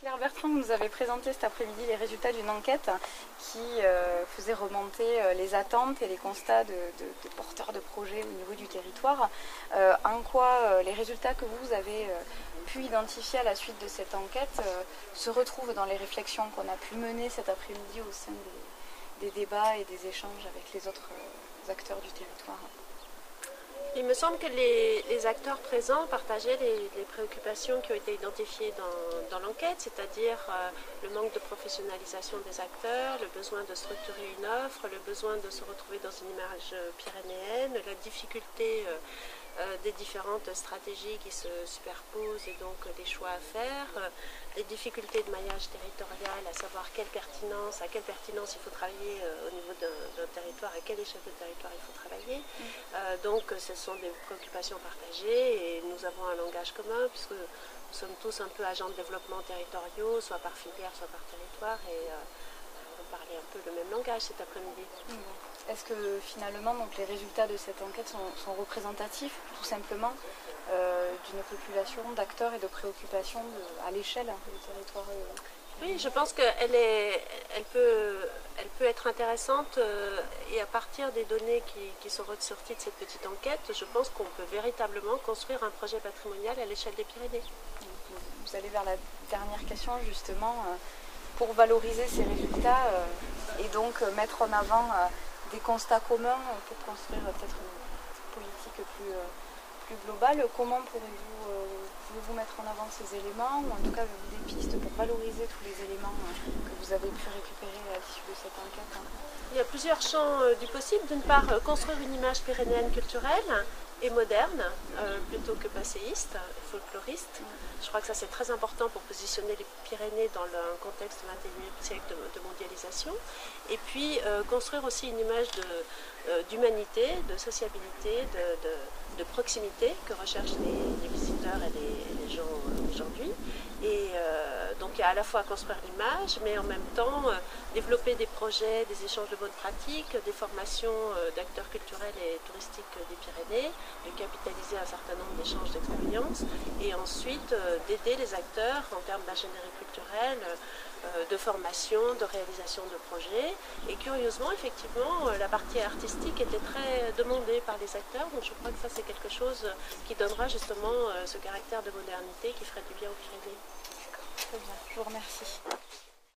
Claire Bertrand, vous nous avez présenté cet après-midi les résultats d'une enquête qui faisait remonter les attentes et les constats des porteurs de projets au niveau du territoire. En quoi les résultats que vous avez pu identifier à la suite de cette enquête se retrouvent dans les réflexions qu'on a pu mener cet après-midi au sein des débats et des échanges avec les autres acteurs du territoire? Il me semble que les acteurs présents partageaient les préoccupations qui ont été identifiées dans l'enquête, c'est-à-dire le manque de professionnalisation des acteurs, le besoin de structurer une offre, le besoin de se retrouver dans une image pyrénéenne, la difficulté des différentes stratégies qui se superposent et donc des choix à faire, les difficultés de maillage territorial, à savoir à quelle pertinence il faut travailler au niveau d'un territoire, à quelle échelle de territoire il faut travailler. Donc ce sont des préoccupations partagées et nous avons un langage commun puisque nous sommes tous un peu agents de développement territoriaux, soit par filière, soit par territoire, et on parlait un peu le même langage cet après-midi. Est-ce que finalement donc, les résultats de cette enquête sont représentatifs tout simplement d'une population d'acteurs et de préoccupations à l'échelle du territoire? Oui, je pense qu'elle peut être intéressante et à partir des données qui sont ressorties de cette petite enquête, je pense qu'on peut véritablement construire un projet patrimonial à l'échelle des Pyrénées. Vous allez vers la dernière question justement, pour valoriser ces résultats et donc mettre en avant des constats communs pour construire peut-être une politique plus globale. Comment pouvez-vous mettre en avant ces éléments, ou en tout cas des pistes pour valoriser tous les éléments que vous avez pu récupérer à l'issue de cette enquête? Il y a plusieurs champs du possible. D'une part, construire une image pyrénéenne culturelle et moderne, plutôt que passéiste, folkloriste. Je crois que ça c'est très important pour positionner les Pyrénées dans un contexte du XXIe siècle de mondialisation. Et puis construire aussi une image d'humanité, de sociabilité, de proximité que recherchent les visiteurs et les gens aujourd'hui. Et donc il y a à la fois construire l'image, mais en même temps développer des projets, des échanges de bonnes pratiques, des formations d'acteurs culturels et touristiques des Pyrénées, de capitaliser un certain nombre d'échanges d'expériences, et ensuite d'aider les acteurs en termes d'ingénierie culturelle, de formation, de réalisation de projets. Et curieusement, effectivement, la partie artistique était très demandée par les acteurs, donc je crois que ça c'est quelque chose qui donnera justement ce caractère de modernité qui ferait du bien aux Pyrénées. Très bien, je vous remercie.